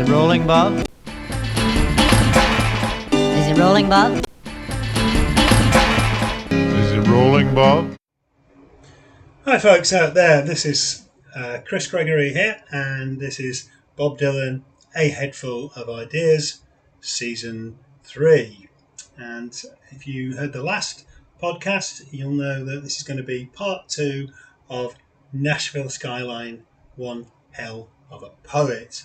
it rolling, Bob? Is it rolling, Bob? Is it rolling, Bob? Hi folks out there, this is Chris Gregory here, and this is Bob Dylan, A Head Full of Ideas, Season 3. And if you heard the last podcast, you'll know that this is going to be part 2 of Nashville Skyline, One Hell of a Poet.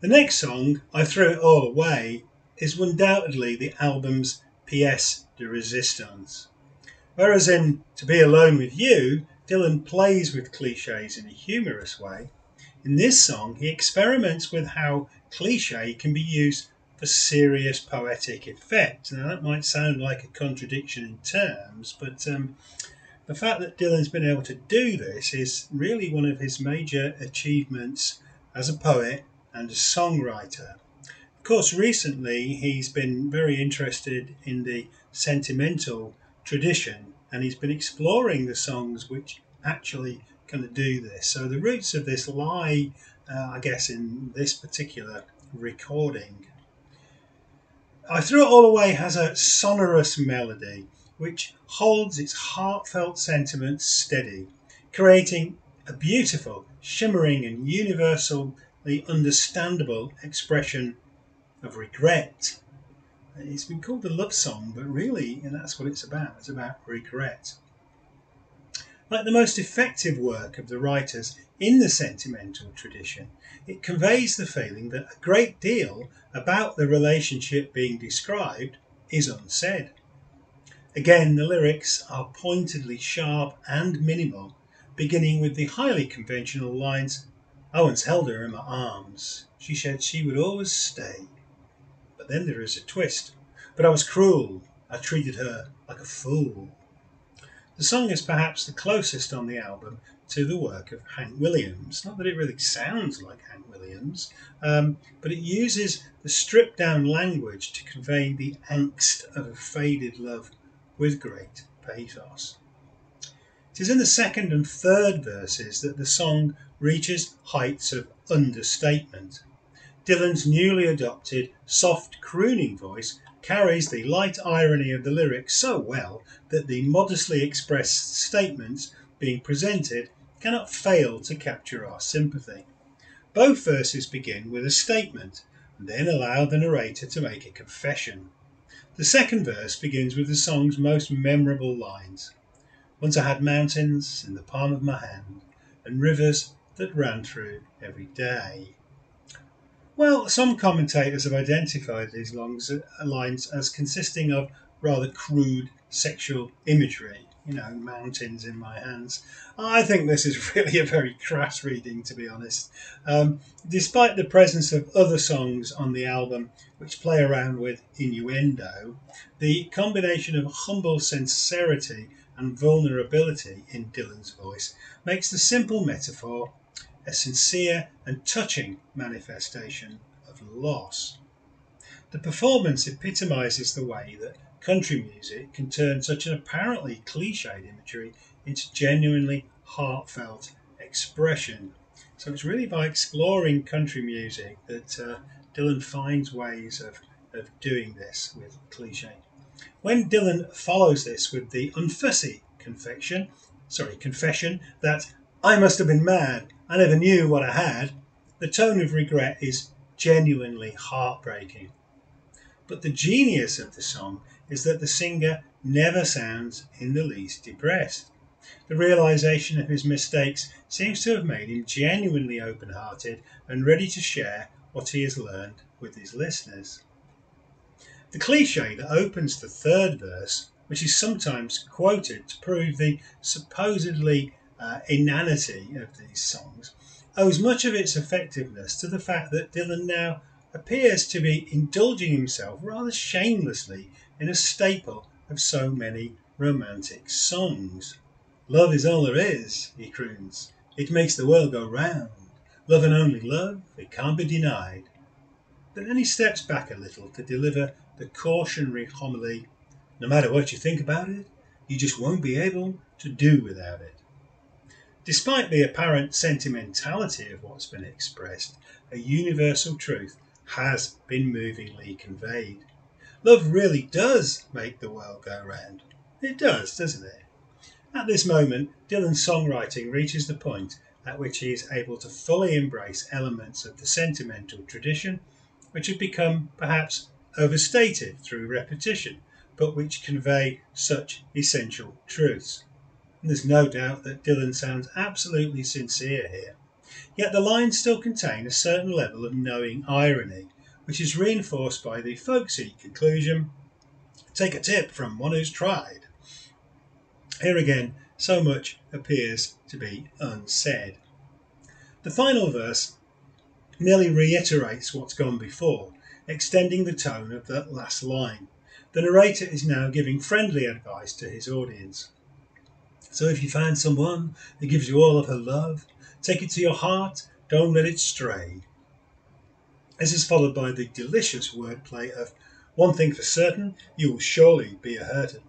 The next song, I Threw It All Away, is undoubtedly the album's pièce de résistance. Whereas in To Be Alone With You, Dylan plays with cliches in a humorous way, in this song he experiments with how cliché can be used for serious poetic effect. Now that might sound like a contradiction in terms, but the fact that Dylan's been able to do this is really one of his major achievements as a poet and a songwriter. Of course, recently he's been very interested in the sentimental tradition, and he's been exploring the songs which actually kind of do this. So the roots of this lie, I guess, in this particular recording. I Threw It All Away has a sonorous melody which holds its heartfelt sentiments steady, creating a beautiful, shimmering and universally understandable expression of regret. It's been called a love song, but really, and that's what it's about. It's about regret. Like the most effective work of the writers in the sentimental tradition, it conveys the feeling that a great deal about the relationship being described is unsaid. Again, the lyrics are pointedly sharp and minimal, beginning with the highly conventional lines, "I once held her in my arms. She said she would always stay." But then there is a twist. "But I was cruel. I treated her like a fool." The song is perhaps the closest on the album to the work of Hank Williams. Not that it really sounds like Hank Williams, but it uses the stripped down language to convey the angst of a faded love with great pathos. It is in the second and third verses that the song reaches heights of understatement. Dylan's newly adopted soft crooning voice carries the light irony of the lyrics so well that the modestly expressed statements being presented cannot fail to capture our sympathy. Both verses begin with a statement and then allow the narrator to make a confession. The second verse begins with the song's most memorable lines. "Once I had mountains in the palm of my hand and rivers that ran through every day." Well, some commentators have identified these lines as consisting of rather crude sexual imagery, mountains in my hands. I think this is really a very crass reading, to be honest. Despite the presence of other songs on the album which play around with innuendo, the combination of humble sincerity and vulnerability in Dylan's voice makes the simple metaphor a sincere and touching manifestation of loss. The performance epitomises the way that country music can turn such an apparently cliched imagery into genuinely heartfelt expression. So it's really by exploring country music that Dylan finds ways of doing this with cliche. When Dylan follows this with the unfussy confession that "I must have been mad, I never knew what I had," the tone of regret is genuinely heartbreaking. But the genius of the song is that the singer never sounds in the least depressed. The realisation of his mistakes seems to have made him genuinely open-hearted and ready to share what he has learned with his listeners. The cliché that opens the third verse, which is sometimes quoted to prove the supposedly inanity of these songs, owes much of its effectiveness to the fact that Dylan now appears to be indulging himself rather shamelessly in a staple of so many romantic songs. "Love is all there is," he croons. "It makes the world go round. Love and only love, it can't be denied." But then he steps back a little to deliver the cautionary homily, "No matter what you think about it, you just won't be able to do without it." Despite the apparent sentimentality of what's been expressed, a universal truth has been movingly conveyed. Love really does make the world go round. It does, doesn't it? At this moment, Dylan's songwriting reaches the point at which he is able to fully embrace elements of the sentimental tradition, which have become perhaps overstated through repetition, but which convey such essential truths. And there's no doubt that Dylan sounds absolutely sincere here. Yet the lines still contain a certain level of knowing irony, which is reinforced by the folksy conclusion, "Take a tip from one who's tried." Here again, so much appears to be unsaid. The final verse merely reiterates what's gone before, extending the tone of the last line. The narrator is now giving friendly advice to his audience. So if you find someone who gives you all of her love, take it to your heart, don't let it stray. This is followed by the delicious wordplay of, "One thing for certain, you will surely be a hurtin'."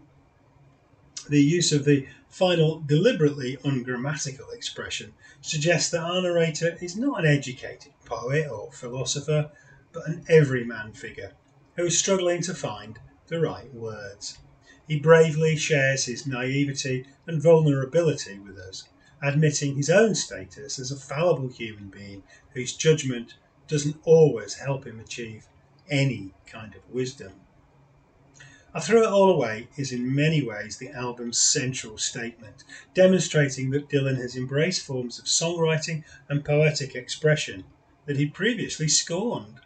The use of the final deliberately ungrammatical expression suggests that our narrator is not an educated poet or philosopher, but an everyman figure who is struggling to find the right words. He bravely shares his naivety and vulnerability with us, admitting his own status as a fallible human being whose judgment doesn't always help him achieve any kind of wisdom. I Threw It All Away is in many ways the album's central statement, demonstrating that Dylan has embraced forms of songwriting and poetic expression that he previously scorned.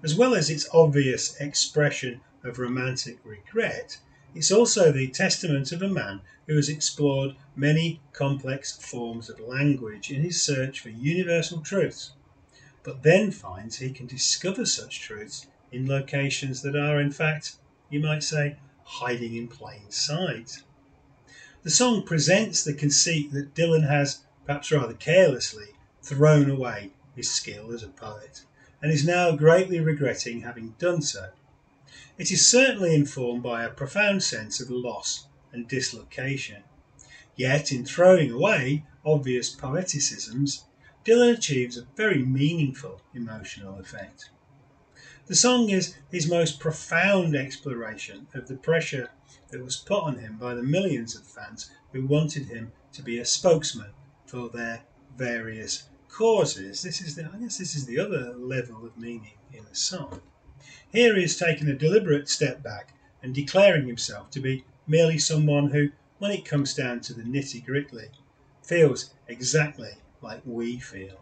As well as its obvious expression of romantic regret, it's also the testament of a man who has explored many complex forms of language in his search for universal truths, but then finds he can discover such truths in locations that are, in fact, you might say, hiding in plain sight. The song presents the conceit that Dylan has, perhaps rather carelessly, thrown away his skill as a poet, and is now greatly regretting having done so. It is certainly informed by a profound sense of loss and dislocation. Yet, in throwing away obvious poeticisms, Dylan achieves a very meaningful emotional effect. The song is his most profound exploration of the pressure that was put on him by the millions of fans who wanted him to be a spokesman for their various causes. I guess this is the other level of meaning in the song. Here he is taking a deliberate step back and declaring himself to be merely someone who, when it comes down to the nitty-gritty, feels exactly like we feel.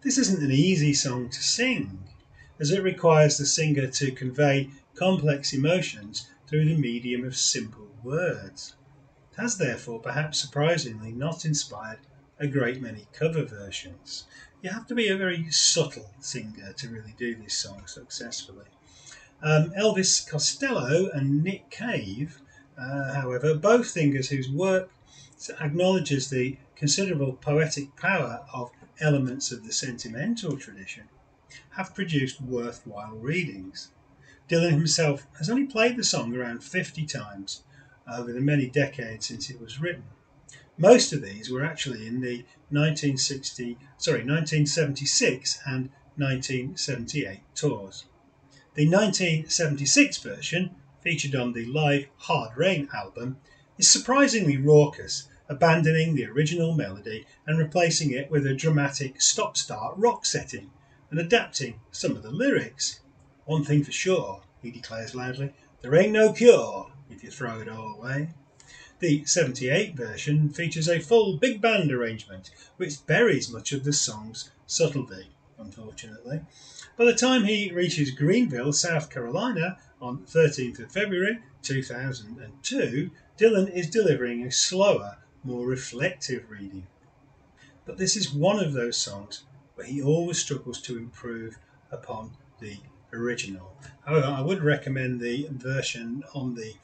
This isn't an easy song to sing, as it requires the singer to convey complex emotions through the medium of simple words. It has therefore, perhaps surprisingly, not inspired a great many cover versions. You have to be a very subtle singer to really do this song successfully. Elvis Costello and Nick Cave, however, both singers whose work acknowledges the considerable poetic power of elements of the sentimental tradition, have produced worthwhile readings. Dylan himself has only played the song around 50 times over the many decades since it was written. Most of these were actually in the 1976 and 1978 tours. The 1976 version, featured on the live Hard Rain album, is surprisingly raucous, abandoning the original melody and replacing it with a dramatic stop-start rock setting and adapting some of the lyrics. "One thing for sure," he declares loudly, "there ain't no cure if you throw it all away." The 78 version features a full big band arrangement, which buries much of the song's subtlety, unfortunately. By the time he reaches Greenville, South Carolina, on 13th of February 2002, Dylan is delivering a slower, more reflective reading. But this is one of those songs where he always struggles to improve upon the original. However, I would recommend the version on the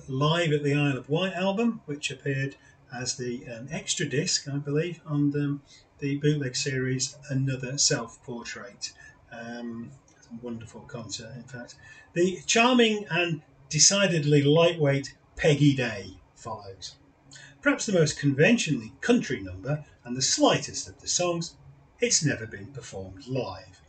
Live at the Isle of Wight album, which appeared as the extra disc, I believe, on the bootleg series Another Self-Portrait. Wonderful concert, in fact. The charming and decidedly lightweight Peggy Day follows. Perhaps the most conventionally country number and the slightest of the songs, it's never been performed live.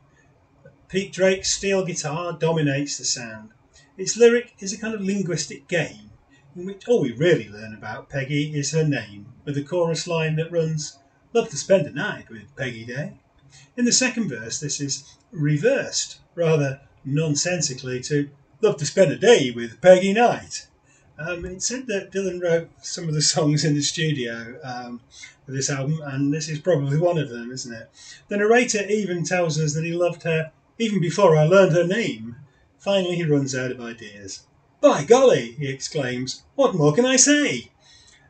Pete Drake's steel guitar dominates the sound. Its lyric is a kind of linguistic game in which all we really learn about Peggy is her name, with a chorus line that runs, "Love to spend a night with Peggy Day." In the second verse, this is reversed, rather nonsensically, to "Love to spend a day with Peggy Night." It's said that Dylan wrote some of the songs in the studio for this album, and this is probably one of them, isn't it? The narrator even tells us that he loved her even before I learned her name. Finally, he runs out of ideas. "By golly," he exclaims, "what more can I say?"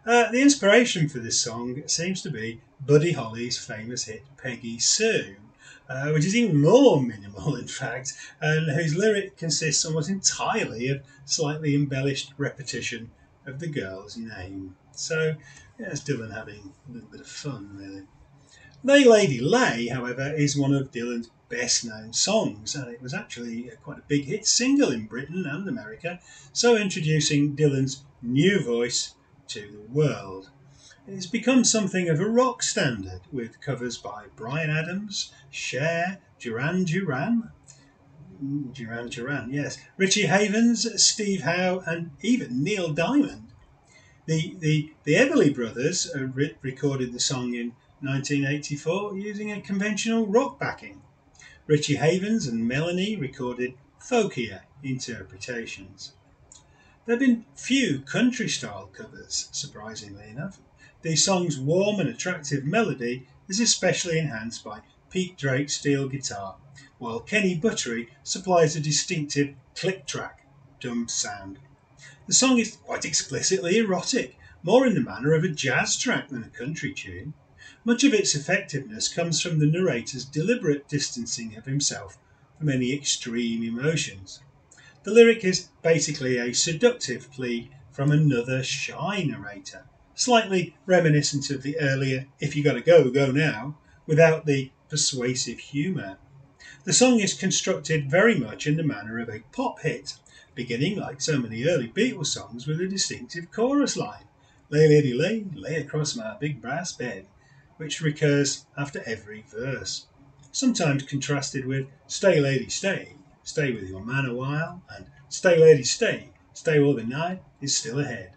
The inspiration for this song seems to be Buddy Holly's famous hit Peggy Sue, which is even more minimal, in fact, and whose lyric consists almost entirely of slightly embellished repetition of the girl's name. So, yeah, it's Dylan having a little bit of fun, really. Lay Lady Lay, however, is one of Dylan's best known songs, and it was actually quite a big hit single in Britain and America, so introducing Dylan's new voice to the world. It has become something of a rock standard, with covers by Bryan Adams, Cher, Duran Duran, yes, Richie Havens, Steve Howe, and even Neil Diamond. The Everly Brothers recorded the song in 1984 using a conventional rock backing. Richie Havens and Melanie recorded folkier interpretations. There have been few country-style covers, surprisingly enough. The song's warm and attractive melody is especially enhanced by Pete Drake's steel guitar, while Kenny Buttery supplies a distinctive click-track drum sound. The song is quite explicitly erotic, more in the manner of a jazz track than a country tune. Much of its effectiveness comes from the narrator's deliberate distancing of himself from any extreme emotions. The lyric is basically a seductive plea from another shy narrator, slightly reminiscent of the earlier "If you gotta go, go now," without the persuasive humour. The song is constructed very much in the manner of a pop hit, beginning like so many early Beatles songs with a distinctive chorus line, "Lay lady lay, lay across my big brass bed," which recurs after every verse, sometimes contrasted with "Stay lady stay, stay with your man a while," and "Stay lady stay, stay all the night is still ahead."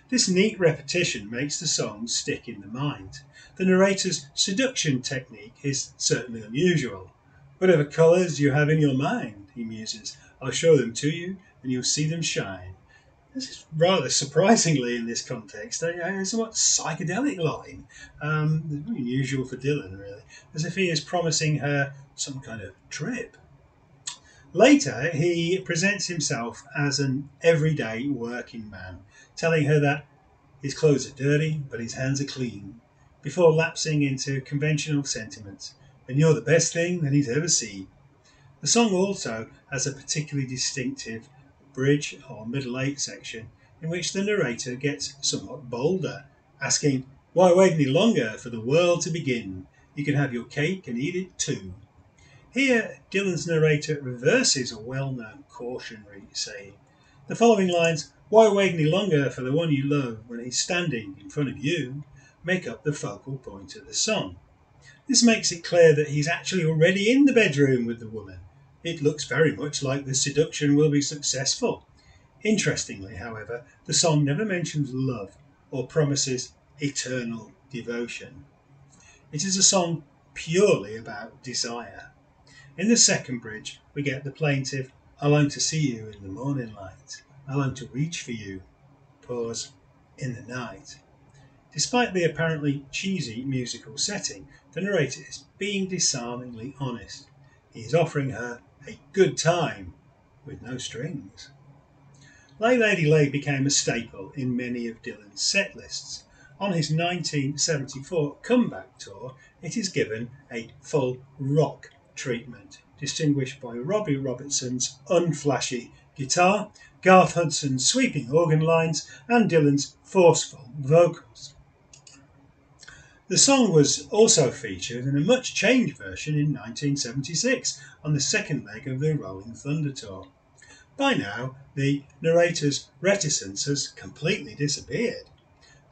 This neat repetition makes the song stick in the mind. The narrator's seduction technique is certainly unusual. "Whatever colours you have in your mind," he muses, "I'll show them to you and you'll see them shine." This is rather surprisingly in this context a somewhat psychedelic line, very unusual for Dylan, really, as if he is promising her some kind of trip. Later, he presents himself as an everyday working man, telling her that his clothes are dirty, but his hands are clean, before lapsing into conventional sentiments, "and you're the best thing that he's ever seen." The song also has a particularly distinctive bridge or middle eight section in which the narrator gets somewhat bolder, asking, "Why wait any longer for the world to begin? You can have your cake and eat it too." Here, Dylan's narrator reverses a well-known cautionary saying. The following lines, "Why wait any longer for the one you love when he's standing in front of you," make up the focal point of the song. This makes it clear that he's actually already in the bedroom with the woman. It looks very much like the seduction will be successful. Interestingly, however, the song never mentions love or promises eternal devotion. It is a song purely about desire. In the second bridge, we get the plaintive, "I long to see you in the morning light. I long to reach for you," pause, "in the night." Despite the apparently cheesy musical setting, the narrator is being disarmingly honest. He is offering her a good time with no strings. Lay Lady Lay became a staple in many of Dylan's set lists. On his 1974 comeback tour, it is given a full rock treatment, distinguished by Robbie Robertson's unflashy guitar, Garth Hudson's sweeping organ lines, and Dylan's forceful vocals. The song was also featured in a much changed version in 1976 on the second leg of the Rolling Thunder tour. By now, the narrator's reticence has completely disappeared.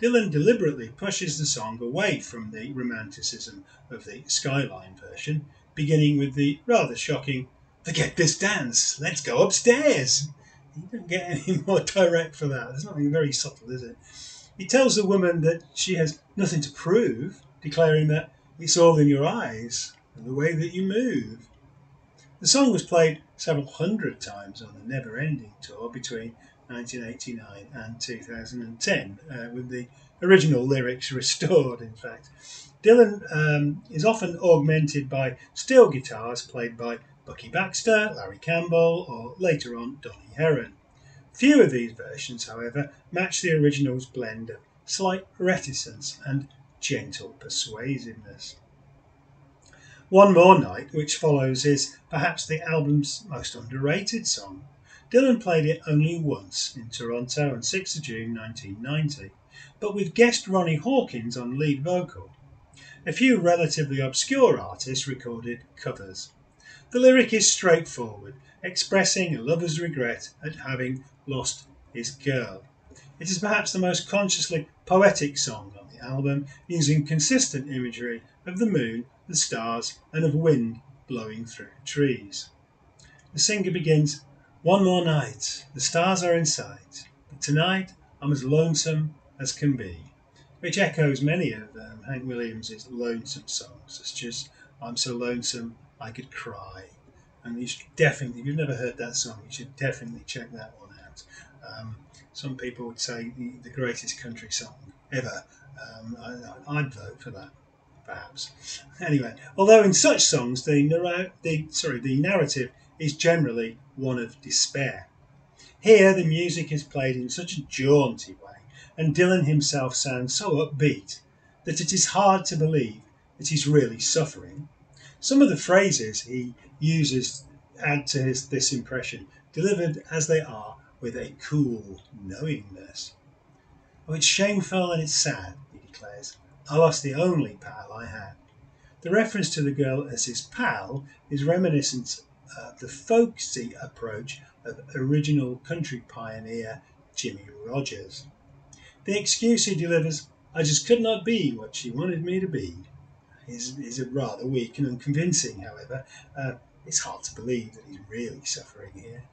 Dylan deliberately pushes the song away from the romanticism of the Skyline version, beginning with the rather shocking, "Forget this dance, let's go upstairs." You don't get any more direct for that. There's nothing very subtle, is it? He tells the woman that she has nothing to prove, declaring that it's all in your eyes and the way that you move. The song was played several hundred times on the Never Ending tour between 1989 and 2010, with the original lyrics restored, in fact. Dylan is often augmented by steel guitars played by Bucky Baxter, Larry Campbell, or later on Donny Heron. Few of these versions, however, match the original's blend of slight reticence and gentle persuasiveness. One More Night, which follows, is perhaps the album's most underrated song. Dylan played it only once in Toronto on 6th of June 1990, but with guest Ronnie Hawkins on lead vocal. A few relatively obscure artists recorded covers. The lyric is straightforward, expressing a lover's regret at having lost his girl. It is perhaps the most consciously poetic song on the album, using consistent imagery of the moon, the stars, and of wind blowing through trees. The singer begins, "One more night, the stars are in sight, but tonight I'm as lonesome as can be," which echoes many of Hank Williams' lonesome songs, such as "I'm So Lonesome I Could Cry." And you should definitely, if you've never heard that song, you should definitely check that one out. Some people would say the greatest country song ever. I'd vote for that, perhaps. Anyway, although in such songs the narrative is generally one of despair. Here the music is played in such a jaunty way, and Dylan himself sounds so upbeat that it is hard to believe that he's really suffering. Some of the phrases he uses add to this impression, delivered as they are with a cool knowingness. "Oh, it's shameful and it's sad," he declares. "I lost the only pal I had." The reference to the girl as his pal is reminiscent of the folksy approach of original country pioneer Jimmy Rogers. The excuse he delivers, "I just could not be what she wanted me to be," is rather weak and unconvincing, however. It's hard to believe that he's really suffering here.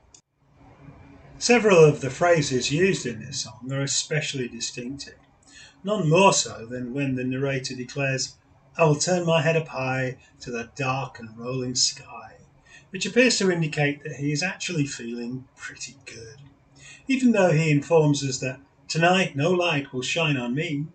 Several of the phrases used in this song are especially distinctive, none more so than when the narrator declares, "I will turn my head up high to that dark and rolling sky," which appears to indicate that he is actually feeling pretty good. Even though he informs us that "tonight no light will shine on me,"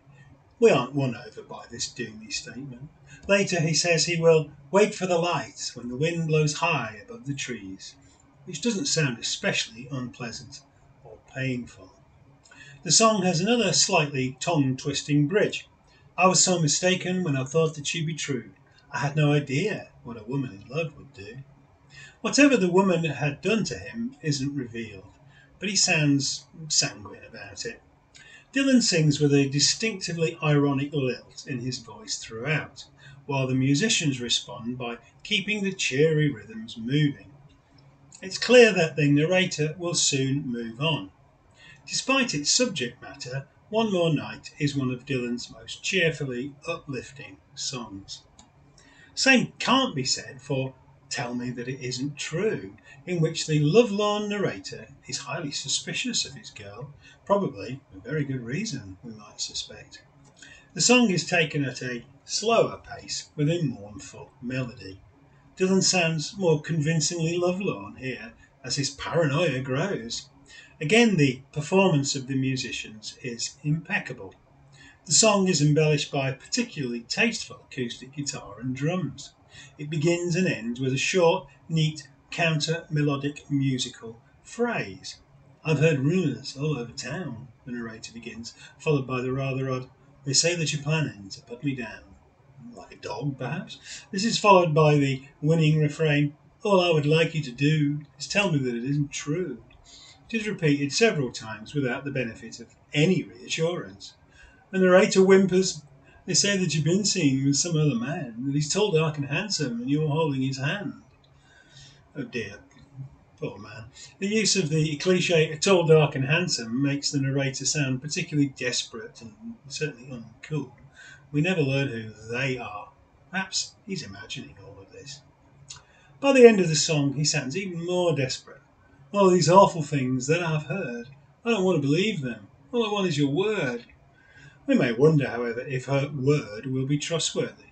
we aren't won over by this doomy statement. Later he says he will "wait for the light when the wind blows high above the trees," which doesn't sound especially unpleasant or painful. The song has another slightly tongue-twisting bridge. "I was so mistaken when I thought that she'd be true. I had no idea what a woman in love would do." Whatever the woman had done to him isn't revealed, but he sounds sanguine about it. Dylan sings with a distinctively ironic lilt in his voice throughout, while the musicians respond by keeping the cheery rhythms moving. It's clear that the narrator will soon move on. Despite its subject matter, One More Night is one of Dylan's most cheerfully uplifting songs. Same can't be said for Tell Me That It Isn't True, in which the lovelorn narrator is highly suspicious of his girl, probably for very good reason, we might suspect. The song is taken at a slower pace with a mournful melody. Dylan sounds more convincingly lovelorn here as his paranoia grows. Again, the performance of the musicians is impeccable. The song is embellished by particularly tasteful acoustic guitar and drums. It begins and ends with a short, neat, counter-melodic musical phrase. "I've heard rumours all over town," the narrator begins, followed by the rather odd, "They say that you're planning to put me down." Like a dog, perhaps. This is followed by the winning refrain, "All I would like you to do is tell me that it isn't true." It is repeated several times without the benefit of any reassurance. The narrator whimpers, "They say that you've been seen with some other man, that he's tall, dark and handsome, and you're holding his hand." Oh dear. Poor man. The use of the cliche tall, dark and handsome makes the narrator sound particularly desperate and certainly uncool. We never learn who they are. Perhaps he's imagining all of this. By the end of the song, he sounds even more desperate. All these awful things that I've heard, I don't want to believe them. All I want is your word. We may wonder, however, if her word will be trustworthy.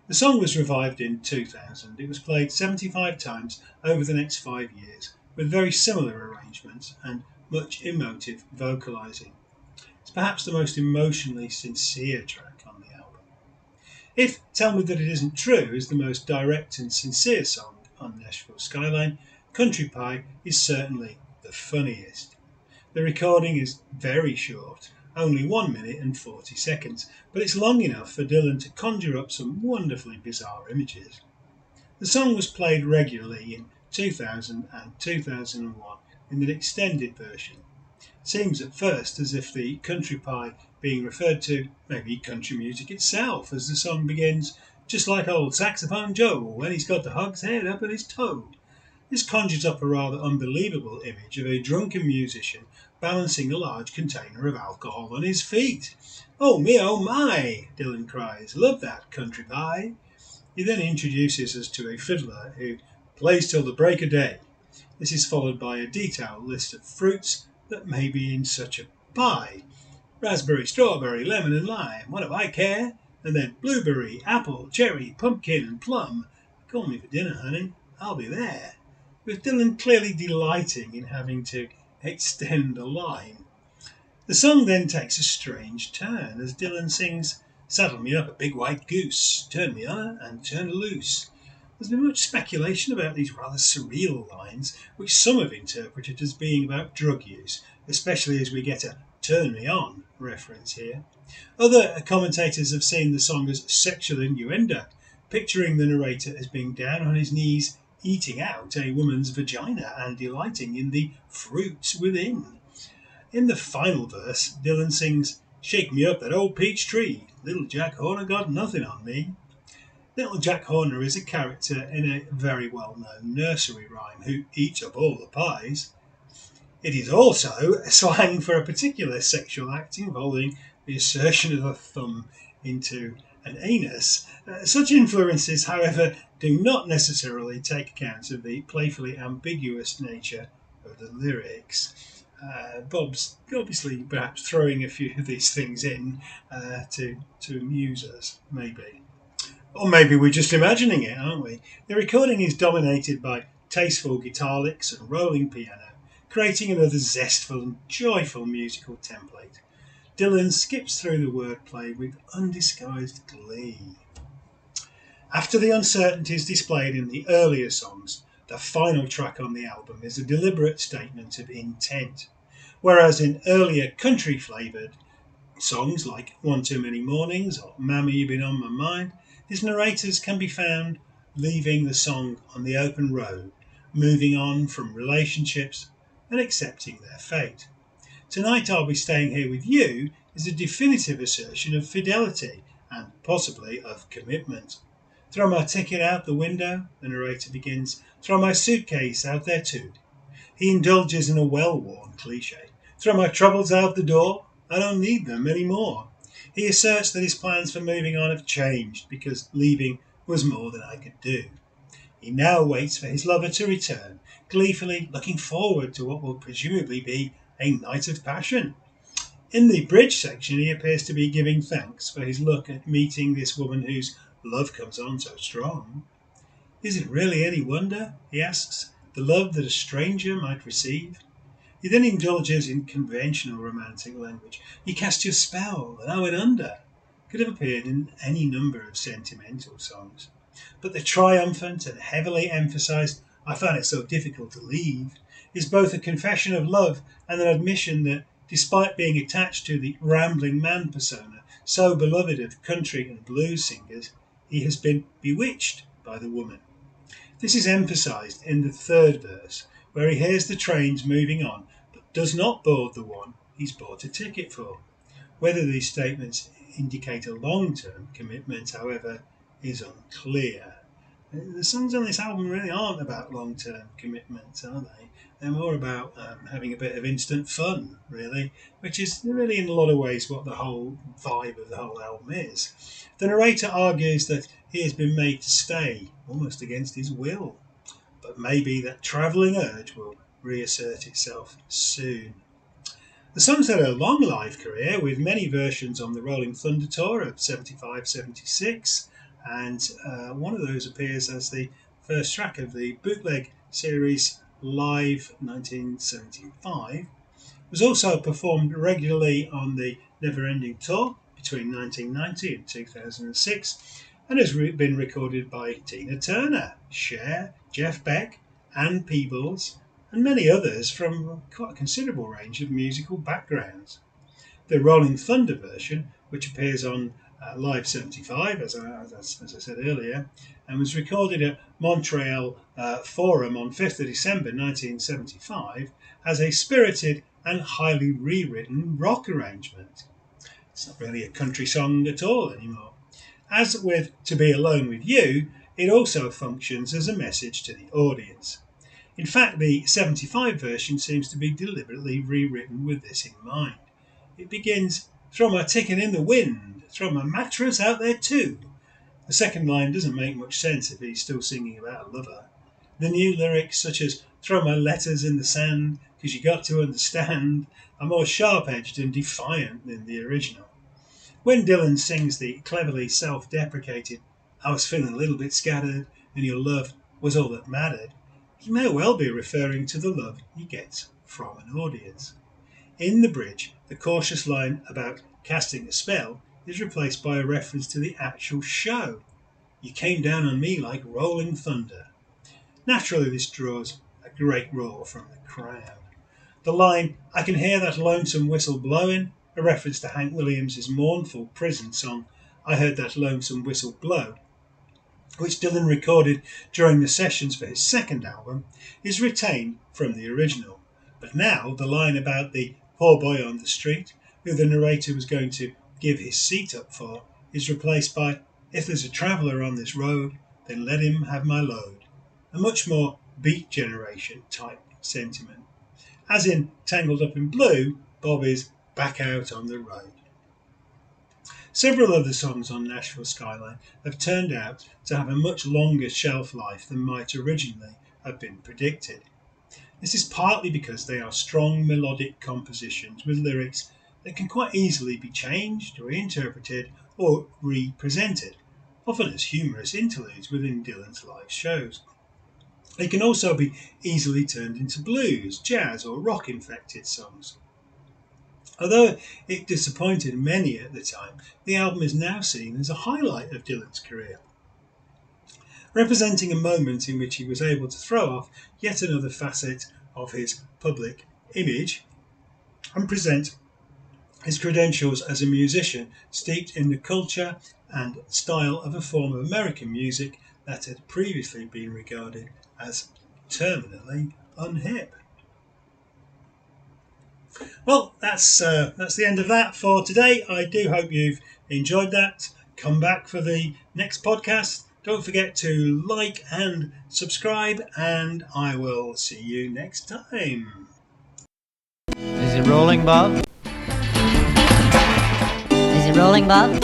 The song was revived in 2000. It was played 75 times over the next 5 years, with very similar arrangements and much emotive vocalising. It's perhaps the most emotionally sincere track on the album. If Tell Me That It Isn't True is the most direct and sincere song on Nashville Skyline, Country Pie is certainly the funniest. The recording is very short, only 1 minute and 40 seconds, but it's long enough for Dylan to conjure up some wonderfully bizarre images. The song was played regularly in 2000 and 2001 in an extended version. It seems at first as if the country pie being referred to may be country music itself, as the song begins, just like old Saxophone Joe when he's got the hog's head up at his toe. This conjures up a rather unbelievable image of a drunken musician balancing a large container of alcohol on his feet. Oh me, oh my, Dylan cries, love that country pie. He then introduces us to a fiddler who plays till the break of day. This is followed by a detailed list of fruits that may be in such a pie. Raspberry, strawberry, lemon and lime, what do I care? And then blueberry, apple, cherry, pumpkin and plum. Call me for dinner, honey, I'll be there. With Dylan clearly delighting in having to extend a line. The song then takes a strange turn as Dylan sings, saddle me up a big white goose, turn me on and turn her loose. There's been much speculation about these rather surreal lines, which some have interpreted as being about drug use, especially as we get a turn me on reference here. Other commentators have seen the song as sexual innuendo, picturing the narrator as being down on his knees eating out a woman's vagina and delighting in the fruits within. In the final verse, Dylan sings, shake me up that old peach tree, little Jack Horner got nothing on me. Little Jack Horner is a character in a very well-known nursery rhyme who eats up all the pies. It is also a slang for a particular sexual act involving the insertion of a thumb into an anus. Such influences, however, do not necessarily take account of the playfully ambiguous nature of the lyrics. Bob's obviously perhaps throwing a few of these things in to amuse us, maybe. Or maybe we're just imagining it, aren't we? The recording is dominated by tasteful guitar licks and rolling piano, creating another zestful and joyful musical template. Dylan skips through the wordplay with undisguised glee. After the uncertainties displayed in the earlier songs, the final track on the album is a deliberate statement of intent, whereas in earlier country-flavoured songs like One Too Many Mornings or Mammy You Been On My Mind, his narrators can be found leaving the song on the open road, moving on from relationships and accepting their fate. Tonight I'll Be Staying Here With You is a definitive assertion of fidelity and possibly of commitment. Throw my ticket out the window, the narrator begins. Throw my suitcase out there too. He indulges in a well-worn cliche. Throw my troubles out the door. I don't need them anymore. He asserts that his plans for moving on have changed because leaving was more than I could do. He now waits for his lover to return, gleefully looking forward to what will presumably be a night of passion. In the bridge section, he appears to be giving thanks for his luck at meeting this woman whose love comes on so strong. Is it really any wonder, he asks, the love that a stranger might receive? He then indulges in conventional romantic language. You cast your spell, and I went under. Could have appeared in any number of sentimental songs. But the triumphant and heavily emphasised, I found it so difficult to leave, is both a confession of love and an admission that, despite being attached to the rambling man persona so beloved of country and blues singers, he has been bewitched by the woman. This is emphasised in the third verse, where he hears the trains moving on, but does not board the one he's bought a ticket for. Whether these statements indicate a long-term commitment, however, is unclear. The songs on this album really aren't about long-term commitments, are they? They're more about having a bit of instant fun, really, which is really in a lot of ways what the whole vibe of the whole album is. The narrator argues that he has been made to stay, almost against his will, but maybe that travelling urge will reassert itself soon. The song's had a long live career with many versions on the Rolling Thunder tour of 75-76, and one of those appears as the first track of the bootleg series Live 1975. It was also performed regularly on the Never Ending Tour between 1990 and 2006, and has been recorded by Tina Turner, Cher, Jeff Beck, Ann Peebles, and many others from quite a considerable range of musical backgrounds. The Rolling Thunder version, which appears on Live 75, as I said earlier, and was recorded at Montreal Forum on 5th of December 1975, has a spirited and highly rewritten rock arrangement. It's not really a country song at all anymore. As with To Be Alone With You, it also functions as a message to the audience. In fact, the 75 version seems to be deliberately rewritten with this in mind. It begins, "Throw my ticket in the wind, throw my mattress out there too." The second line doesn't make much sense if he's still singing about a lover. The new lyrics, such as "Throw my letters in the sand, 'cause you got to understand," are more sharp-edged and defiant than the original. When Dylan sings the cleverly self-deprecated "I was feeling a little bit scattered, and your love was all that mattered," he may well be referring to the love he gets from an audience. In the bridge, the cautious line about casting a spell is replaced by a reference to the actual show. "You came down on me like rolling thunder." Naturally, this draws a great roar from the crowd. The line, "I can hear that lonesome whistle blowing," a reference to Hank Williams' mournful prison song, "I Heard That Lonesome Whistle Blow," which Dylan recorded during the sessions for his second album, is retained from the original. But now the line about the poor boy on the street, who the narrator was going to give his seat up for, is replaced by "If there's a traveller on this road, then let him have my load," a much more Beat Generation type sentiment. As in Tangled Up in Blue, Bob is back out on the road. Several other songs on Nashville Skyline have turned out to have a much longer shelf life than might originally have been predicted. This is partly because they are strong melodic compositions with lyrics that can quite easily be changed, reinterpreted, or represented, often as humorous interludes within Dylan's live shows. They can also be easily turned into blues, jazz, or rock-inflected songs. Although it disappointed many at the time, the album is now seen as a highlight of Dylan's career, representing a moment in which he was able to throw off yet another facet of his public image and present his credentials as a musician steeped in the culture and style of a form of American music that had previously been regarded as terminally unhip. Well, that's the end of that for today. I do hope you've enjoyed that. Come back for the next podcast. Don't forget to like and subscribe, and I will see you next time. Is it rolling, Bob? Is it rolling, Bob?